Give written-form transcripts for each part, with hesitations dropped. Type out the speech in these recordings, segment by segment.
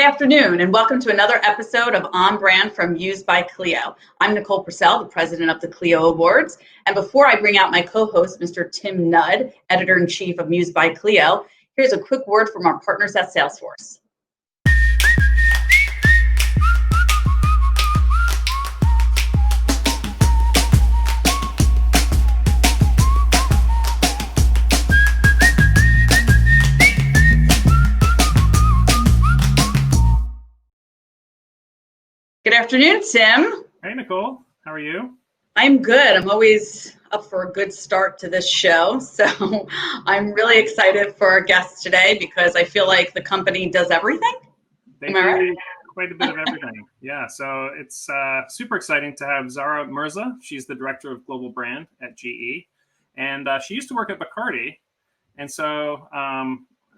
afternoon, and welcome to another episode of On Brand from Muse by Clio. I'm Nicole Purcell, the president of the Clio Awards. And before I bring out my co-host, Mr. Tim Nudd, editor-in-chief of Muse by Clio, here's a quick word from our partners at Salesforce. Good afternoon, Tim. Hey, Nicole. How are you? I'm good. I'm always up for a good start to this show. So I'm really excited for our guests today because I feel like the company does everything. They do quite a bit of everything. Yeah, so it's super exciting to have Zara Mirza. She's the director of global brand at GE. And she used to work at Bacardi. And so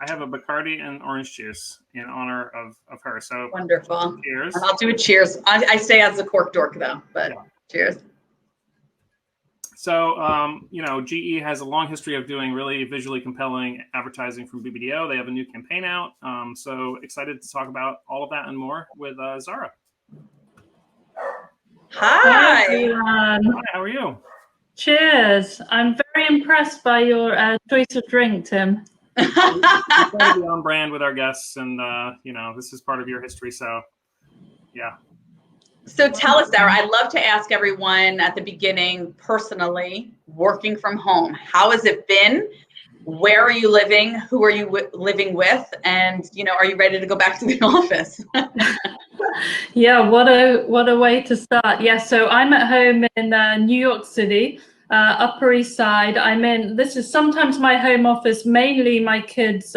I have a Bacardi and orange juice in honor of her. So wonderful. Cheers. And I'll do a cheers. I stay as a cork dork though, but yeah. Cheers. So, GE has a long history of doing really visually compelling advertising from BBDO. They have a new campaign out. So excited to talk about all of that and more with Zara. Hi. Everyone. Hi, how are you? Cheers. I'm very impressed by your choice of drink, Tim. We're trying to be on brand with our guests, and this is part of your history, so yeah. So tell us, Zara, I'd love to ask everyone at the beginning, personally, working from home, how has it been? Where are you living? Who are you living with? And are you ready to go back to the office? Yeah, what a way to start. Yeah, so I'm at home in New York City. Upper East Side. This is sometimes my home office, mainly my kids'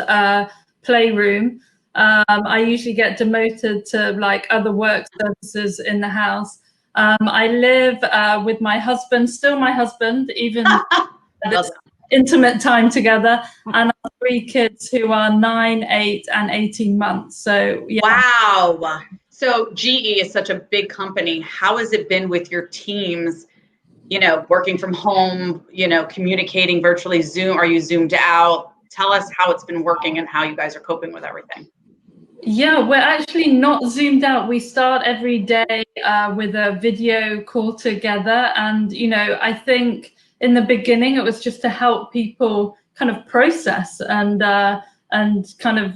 playroom. I usually get demoted to like other work services in the house. I live with my husband, still my husband, even this intimate time together, and our 3 kids who are 9, 8, and 18 months. So yeah. Wow. So GE is such a big company. How has it been with your teams? Working from home, communicating virtually, Zoom, are you zoomed out? Tell us how it's been working and how you guys are coping with everything. Yeah, we're actually not zoomed out. We start every day with a video call together. And, I think in the beginning, it was just to help people kind of process and kind of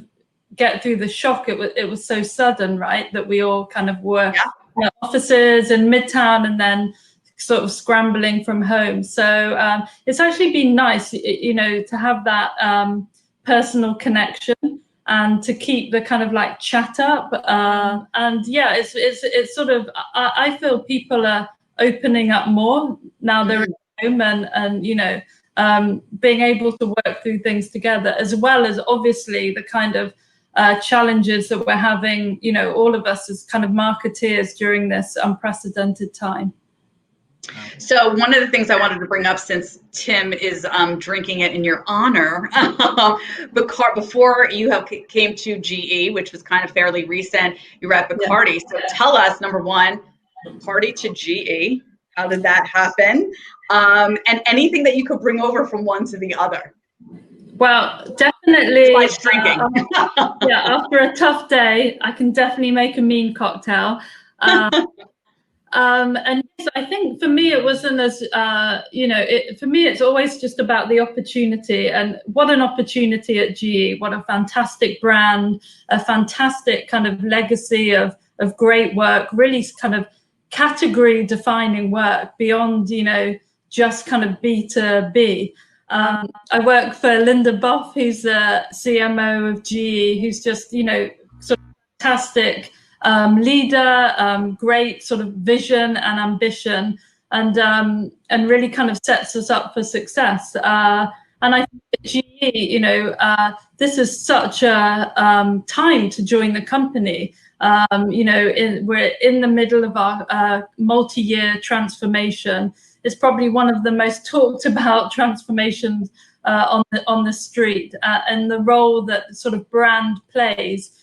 get through the shock. It was so sudden, right? That we all kind of were in offices in Midtown and then sort of scrambling from home. So it's actually been nice, to have that personal connection and to keep the kind of like chat up. And yeah, it's sort of, I feel people are opening up more now they're at home and being able to work through things together, as well as obviously the kind of challenges that we're having, all of us as kind of marketeers during this unprecedented time. So one of the things I wanted to bring up, since Tim is drinking it in your honor, before you came to GE, which was kind of fairly recent, you were at Bacardi. Yeah. So tell us, number one, Bacardi to GE, how did that happen? And anything that you could bring over from one to the other. Well, definitely. Besides drinking. After a tough day, I can definitely make a mean cocktail. And yes, I think for me, it wasn't as, for me, it's always just about the opportunity, and what an opportunity at GE, what a fantastic brand, a fantastic kind of legacy of great work, really kind of category defining work beyond, just kind of B2B. I work for Linda Boff, who's the CMO of GE, who's just, sort of fantastic leader, great sort of vision and ambition, and really kind of sets us up for success. And I think at GE, this is such a time to join the company. We're in the middle of our multi-year transformation. It's probably one of the most talked about transformations on the street, and the role that sort of brand plays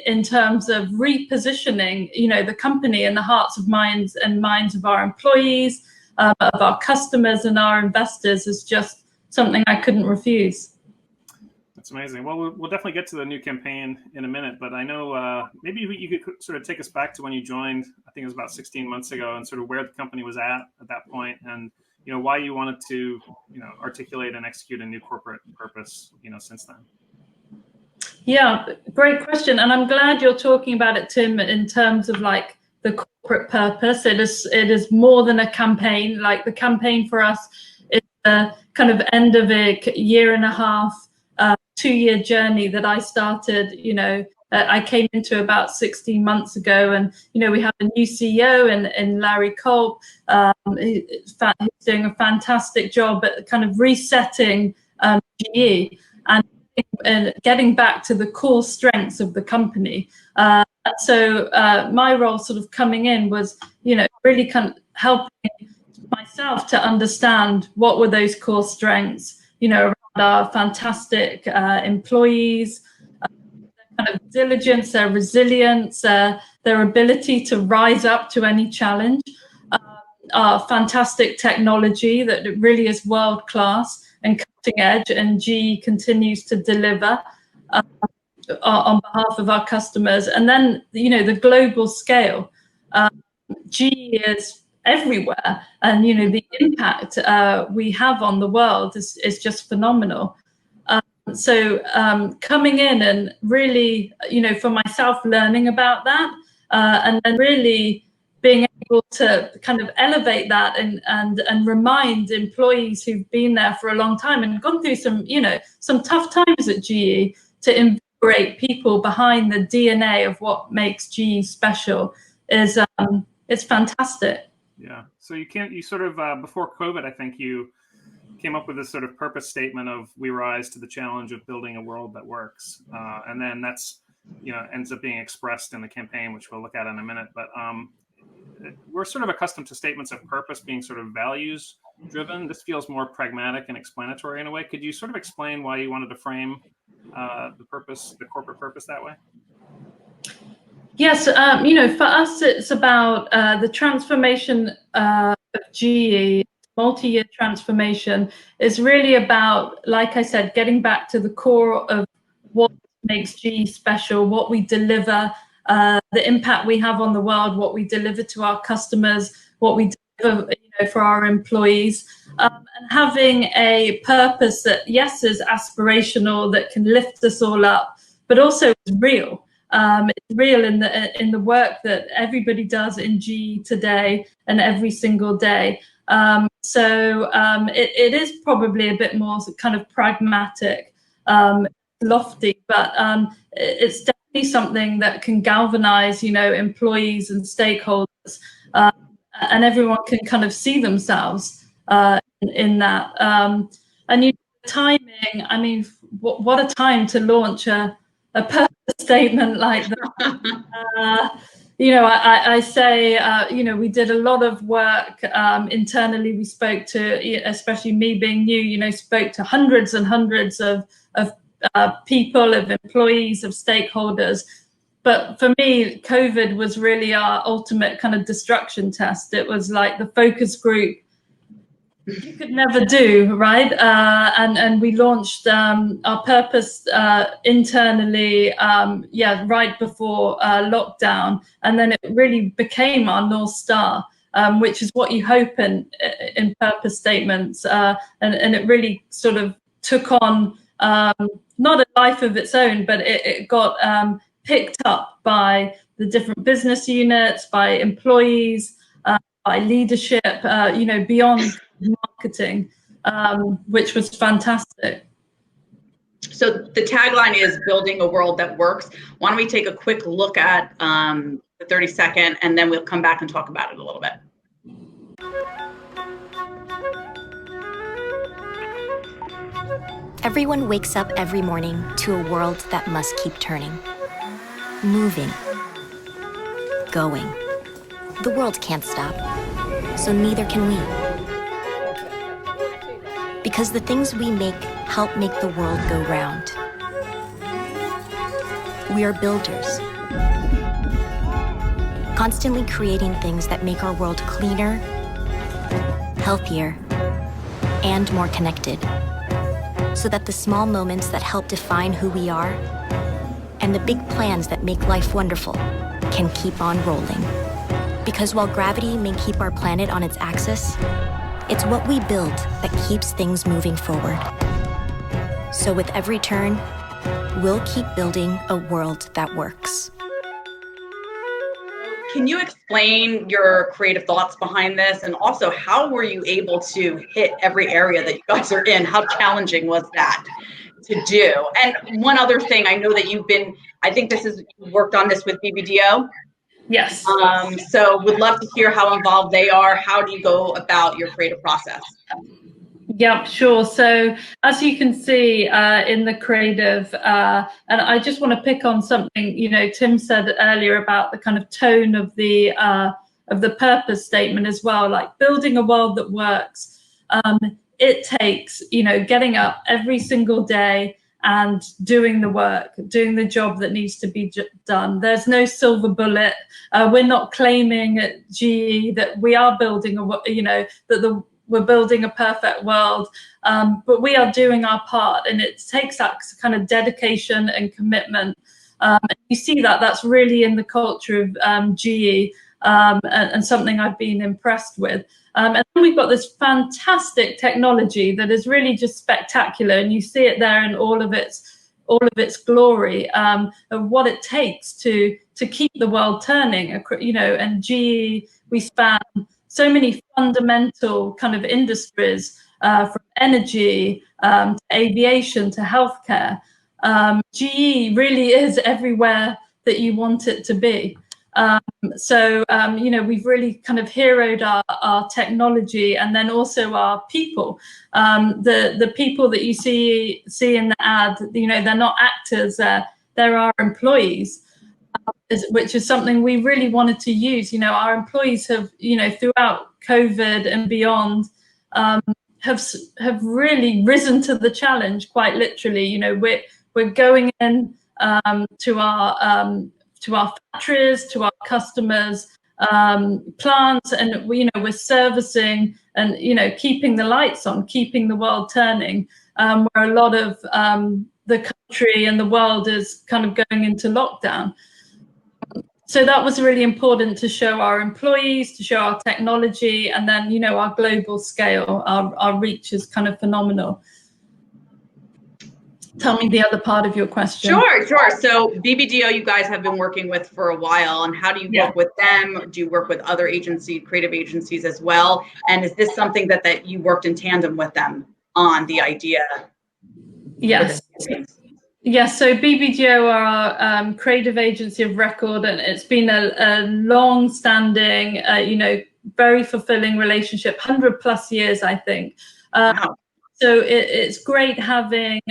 in terms of repositioning, the company in the hearts of minds of our employees, of our customers and our investors is just something I couldn't refuse. It's amazing. Well, we'll definitely get to the new campaign in a minute, but I know maybe you could sort of take us back to when you joined. I think it was about 16 months ago, and sort of where the company was at that point, and why you wanted to articulate and execute a new corporate purpose since then. Yeah, great question, and I'm glad you're talking about it, Tim, in terms of like the corporate purpose. It is more than a campaign. Like the campaign for us is a kind of end of a year and a half, 2-year journey that I started. I came into about 16 months ago, and we have a new CEO in Larry Culp. He's doing a fantastic job at kind of resetting GE and getting back to the core strengths of the company. So my role sort of coming in was, really kind of helping myself to understand what were those core strengths, around our fantastic employees, their kind of diligence, their resilience, their ability to rise up to any challenge, our fantastic technology that really is world-class and cutting edge, and GE continues to deliver on behalf of our customers. And then, the global scale. GE is everywhere, and the impact we have on the world is just phenomenal. So coming in and really, for myself, learning about that, and then really being able to kind of elevate that and remind employees who've been there for a long time and gone through some tough times at GE, to invigorate people behind the DNA of what makes GE special is it's fantastic. Yeah. So you sort of before COVID, I think you came up with this sort of purpose statement of "We rise to the challenge of building a world that works," and then that's ends up being expressed in the campaign, which we'll look at in a minute. But we're sort of accustomed to statements of purpose being sort of values driven. This feels more pragmatic and explanatory in a way. Could you sort of explain why you wanted to frame the corporate purpose that way? Yes, for us, it's about the transformation of GE. Multi-year transformation is really about, like I said, getting back to the core of what makes GE special, what we deliver, the impact we have on the world, what we deliver to our customers, what we deliver for our employees, and having a purpose that, yes, is aspirational, that can lift us all up, but also is real. It's real in the work that everybody does in GE today and every single day. So it is probably a bit more kind of pragmatic, lofty, but it's definitely something that can galvanize, employees and stakeholders, and everyone can kind of see themselves in that. And timing, I mean, what a time to launch a purpose statement like that. I say, we did a lot of work internally. We spoke to, especially me being new, spoke to hundreds and hundreds of people, of employees, of stakeholders. But for me, COVID was really our ultimate kind of destruction test. It was like the focus group you could never do, right? And we launched our purpose internally, right before lockdown, and then it really became our North Star, which is what you hope in purpose statements, and it really sort of took on not a life of its own, but it got picked up by the different business units, by employees, by leadership, beyond marketing, which was fantastic. So the tagline is building a world that works. Why don't we take a quick look at the 30-second, and then we'll come back and talk about it a little bit. Everyone wakes up every morning to a world that must keep turning, moving, going. The world can't stop, so neither can we. Because the things we make help make the world go round. We are builders, constantly creating things that make our world cleaner, healthier, and more connected. so that the small moments that help define who we are and the big plans that make life wonderful can keep on rolling. Because while gravity may keep our planet on its axis, it's what we build that keeps things moving forward. So with every turn, we'll keep building a world that works. Can you explain your creative thoughts behind this? And also, how were you able to hit every area that you guys are in? How challenging was that to do? And one other thing, I know that I think you worked on this with BBDO. Yes. So would love to hear how involved they are. How do you go about your creative process? Yep, sure. So as you can see in the creative, and I just want to pick on something, Tim said earlier about the kind of tone of the purpose statement as well, like building a world that works. It takes, getting up every single day and doing the work, doing the job that needs to be done. There's no silver bullet. We're not claiming at GE that we are building we're building a perfect world, but we are doing our part, and it takes that kind of dedication and commitment. And you see that's really in the culture of GE, and something I've been impressed with. And then we've got this fantastic technology that is really just spectacular, and you see it there in all of its glory, of what it takes to keep the world turning. And GE, we span so many fundamental kind of industries, from energy to aviation to healthcare. GE really is everywhere that you want it to be. We've really kind of heroed our technology, and then also our people. The people that you see in the ad, they're not actors, they're our employees. Which is something we really wanted to use. Our employees have, throughout COVID and beyond, have really risen to the challenge, quite literally. We're going in to our factories, to our customers' plants, and we're servicing and keeping the lights on, keeping the world turning, where a lot of the country and the world is kind of going into lockdown. So that was really important to show our employees, to show our technology, and then, our global scale, our reach is kind of phenomenal. Tell me the other part of your question. Sure. So BBDO, you guys have been working with for a while, and how do you work with them? Do you work with other creative agencies as well? And is this something that you worked in tandem with them on the idea? Yes. Yes, so BBDO are our creative agency of record, and it's been a long-standing, very fulfilling relationship, 100+ years, I think. Wow. So it's great having,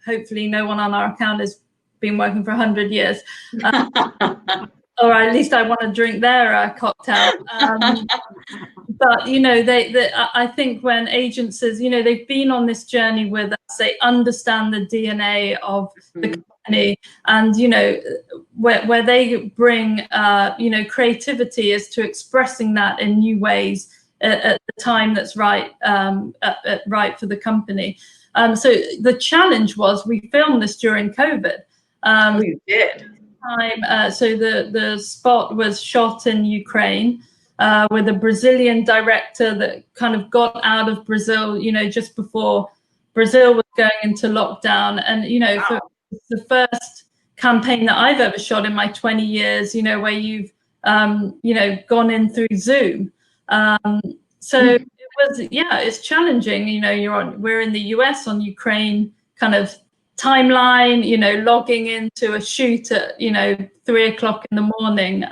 hopefully no one on our account has been working for 100 years. Or at least I want to drink their cocktail. But I think when agencies, they've been on this journey with us, they understand the DNA of the company, and where they bring creativity is to expressing that in new ways at the time that's right, right for the company. So the challenge was we filmed this during COVID. You did. So the spot was shot in Ukraine, with a Brazilian director that kind of got out of Brazil, just before Brazil was going into lockdown. And, for the first campaign that I've ever shot in my 20 years, where you've, gone in through Zoom. So it was, it's challenging. We're in the US on Ukraine kind of timeline, logging into a shoot at, 3 o'clock in the morning.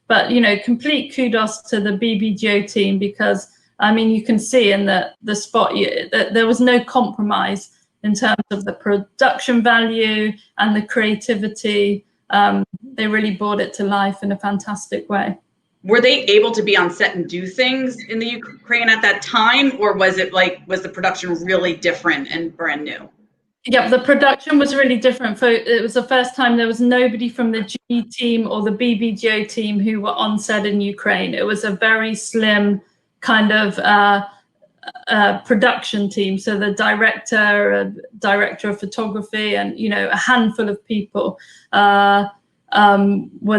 But, complete kudos to the BBDO team, because, you can see in the spot that there was no compromise in terms of the production value and the creativity. They really brought it to life in a fantastic way. Were they able to be on set and do things in the Ukraine at that time, or was the production really different and brand new? Yeah, the production was really different. It was the first time there was nobody from the GE team or the BBDO team who were on set in Ukraine. It was a very slim kind of production team, so the director of photography, and a handful of people were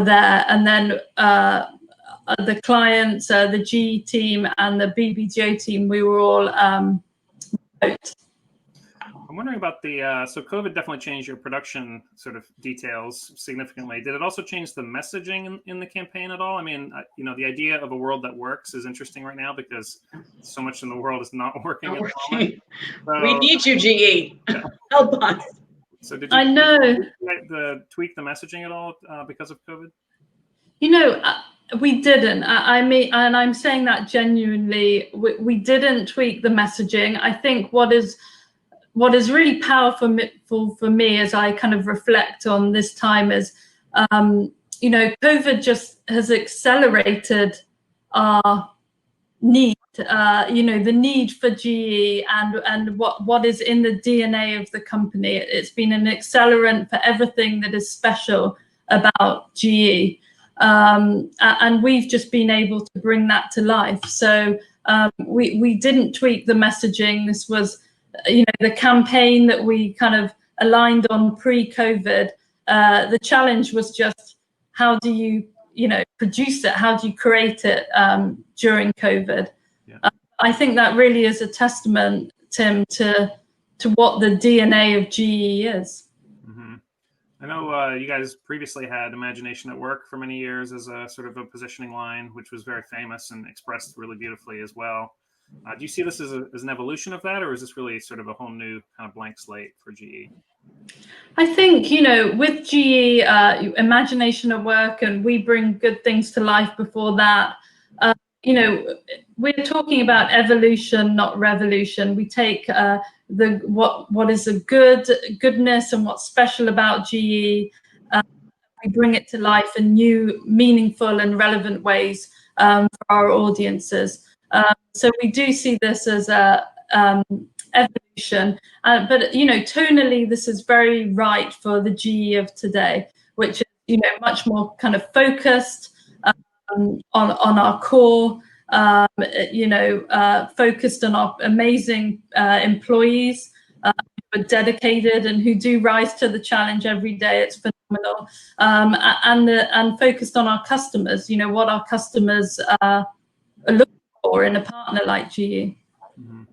there, and then the clients, the GE team and the BBDO team, we were all remote. I'm wondering about the, so COVID definitely changed your production sort of details significantly. Did it also change the messaging in the campaign at all? I mean, the idea of a world that works is interesting right now because so much in the world is not working at the moment. So, we need you, GE. Yeah. Help us. So did you tweak the messaging at all because of COVID? We didn't. I mean, and I'm saying that genuinely, we didn't tweak the messaging. I think what is really powerful for me as I kind of reflect on this time is, COVID just has accelerated our need, the need for GE and what is in the DNA of the company. It's been an accelerant for everything that is special about GE. And we've just been able to bring that to life. So we didn't tweak the messaging. This was, the campaign that we kind of aligned on pre-COVID. The challenge was just how do you, produce it? How do you create it during COVID? Yeah. I think that really is a testament, Tim, to what the DNA of GE is. Mm-hmm. I know you guys previously had Imagination at Work for many years as a sort of a positioning line, which was very famous and expressed really beautifully as well. Do you see this as an evolution of that, or is this really sort of a whole new kind of blank slate for GE? I think, with GE, Imagination at Work, and we bring good things to life before that. We're talking about evolution, not revolution. We take what is a goodness and what's special about GE. We bring it to life in new, meaningful and relevant ways for our audiences. So we do see this as a evolution, but tonally this is very right for the GE of today, which is much more kind of focused on our core, focused on our amazing employees who are dedicated and who do rise to the challenge every day. It's phenomenal, and focused on our customers. What our customers are looking for in a partner like GE. Mm-hmm.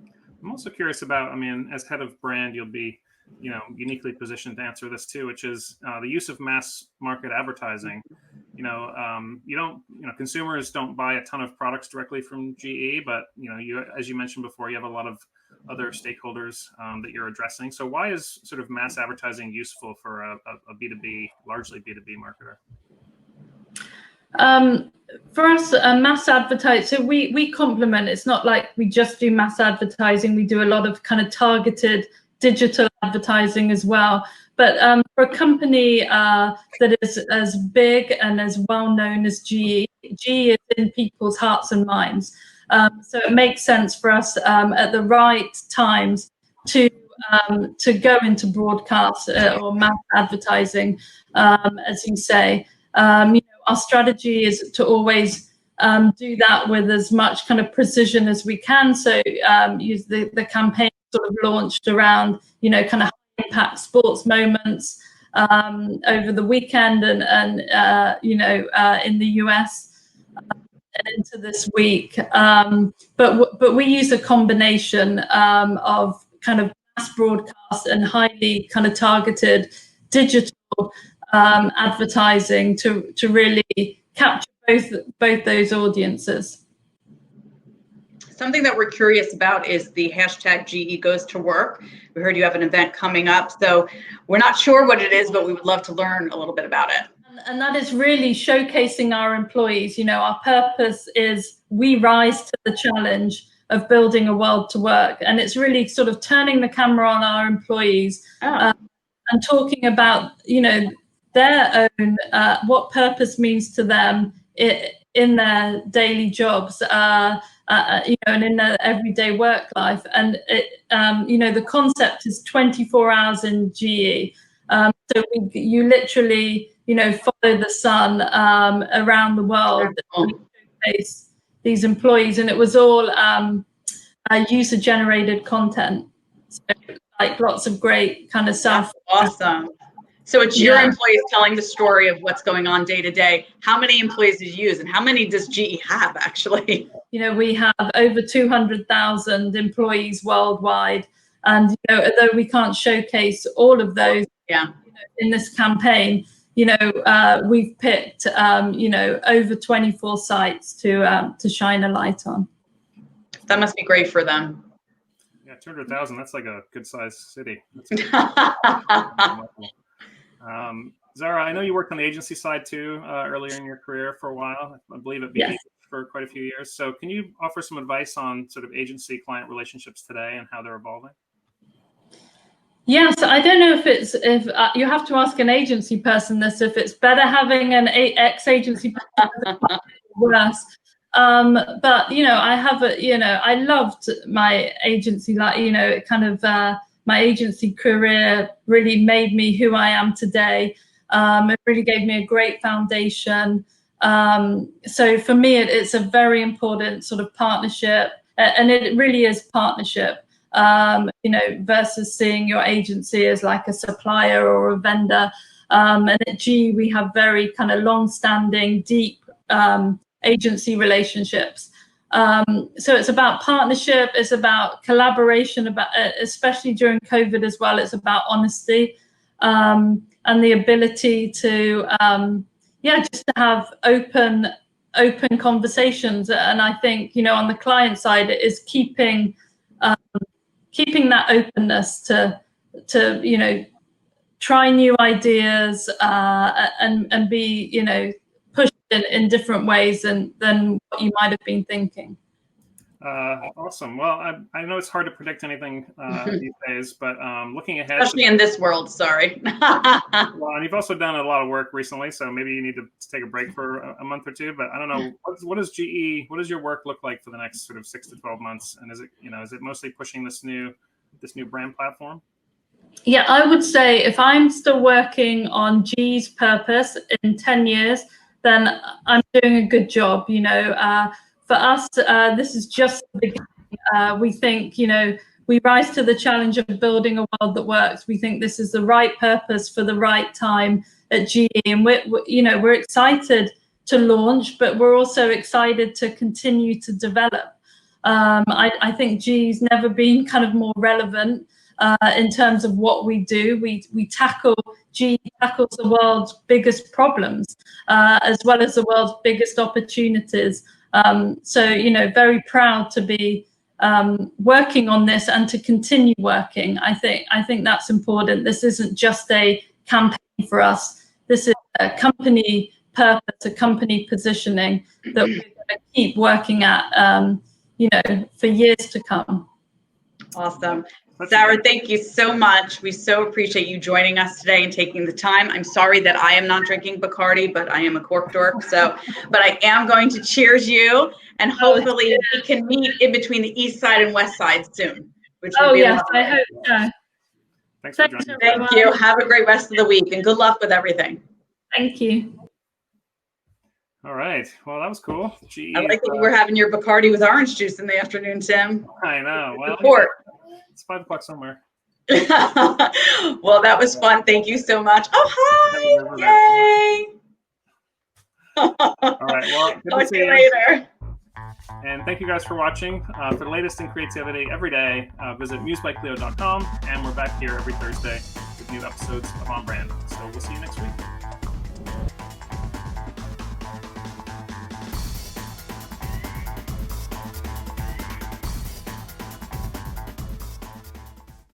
I'm also curious about, as head of brand, you'll be, uniquely positioned to answer this too, which is the use of mass market advertising. Consumers don't buy a ton of products directly from GE, but as you mentioned before, you have a lot of other stakeholders that you're addressing. So why is sort of mass advertising useful for a B2B, largely B2B marketer? For us, mass advertising, so we complement. It's not like we just do mass advertising. We do a lot of kind of targeted digital advertising as well. But for a company that is as big and as well known as GE is in people's hearts and minds. So it makes sense for us at the right times to go into broadcast or mass advertising, as you say. Our strategy is to always do that with as much kind of precision as we can. So use the campaign sort of launched around, kind of high impact sports moments over the weekend and in the US and into this week. But we use a combination of kind of mass broadcast and highly kind of targeted digital advertising to really capture both those audiences. Something that we're curious about is the hashtag GE Goes to Work. We heard you have an event coming up, so we're not sure what it is, but we would love to learn a little bit about it. And that is really showcasing our employees. Our purpose is we rise to the challenge of building a world to work, and it's really sort of turning the camera on our employees and talking about their own what purpose means to them in their daily jobs, and in their everyday work life. And the concept is 24 hours in GE. So you literally follow the sun around the world and showcase these employees. And it was all user-generated content. So, like lots of great kind of stuff. That's awesome. So it's your employees telling the story of what's going on day to day. How many employees do you use, and how many does GE have actually? You know, we have over 200,000 employees worldwide, and you know, although we can't showcase all of those, in this campaign, you know, we've picked you know, over 24 sites to shine a light on. That must be great for them. Yeah, 200,000. That's like a good sized city. Zara, I know you worked on the agency side too earlier in your career for a while. I believe at BBDO for quite a few years. So can you offer some advice on sort of agency client relationships today and how they're evolving? Yes, I don't know if you have to ask an agency person this, if it's better having an ex-agency person or worse. But you know, I have you know, I loved my agency, like, you know, it kind of my agency career really made me who I am today. It really gave me a great foundation. So for me, it's a very important sort of partnership, and it really is partnership. You know, versus seeing your agency as like a supplier or a vendor. And at GE, we have very kind of long-standing, deep agency relationships. So it's about partnership, it's about collaboration, about especially during COVID as well, it's about honesty and the ability to, just to have open conversations. And I think, you know, on the client side, it is keeping that openness to you know, try new ideas and be, you know, pushed in different ways than what you might have been thinking. Awesome. Well, I know it's hard to predict anything these days, but looking ahead, especially in this world, sorry. Well, and you've also done a lot of work recently, so maybe you need to take a break for a month or two. But I don't know, what does your work look like for the next sort of 6 to 12 months? And is it mostly pushing this new brand platform? Yeah, I would say if I'm still working on GE's purpose in 10 years, then I'm doing a good job. You know, for us, this is just the beginning. We think, you know, we rise to the challenge of building a world that works. We think this is the right purpose for the right time at GE, and we're excited to launch, but we're also excited to continue to develop. I think GE's never been kind of more relevant in terms of what we do. GE tackles the world's biggest problems as well as the world's biggest opportunities. So, you know, very proud to be working on this and to continue working. I think that's important. This isn't just a campaign for us. This is a company purpose, a company positioning that we're going to keep working at, you know, for years to come. Awesome. Zara, thank you so much. We so appreciate you joining us today and taking the time. I'm sorry that I am not drinking Bacardi, but I am a cork dork. But I am going to cheers you, and hopefully we can meet in between the east side and west side soon. Which would be yes, lovely. I hope so. Thanks for joining. Thank you. Have a great rest of the week, and good luck with everything. Thank you. All right. Well, that was cool. I like that you were having your Bacardi with orange juice in the afternoon, Tim. I know. Well, it's 5 o'clock somewhere. Well, that was fun. Thank you so much. Oh, hi. Yay. All right. Well, good talk to see you later. And thank you guys for watching. For the latest in creativity every day, visit musebyclio.com. And we're back here every Thursday with new episodes of On Brand. So we'll see you next week.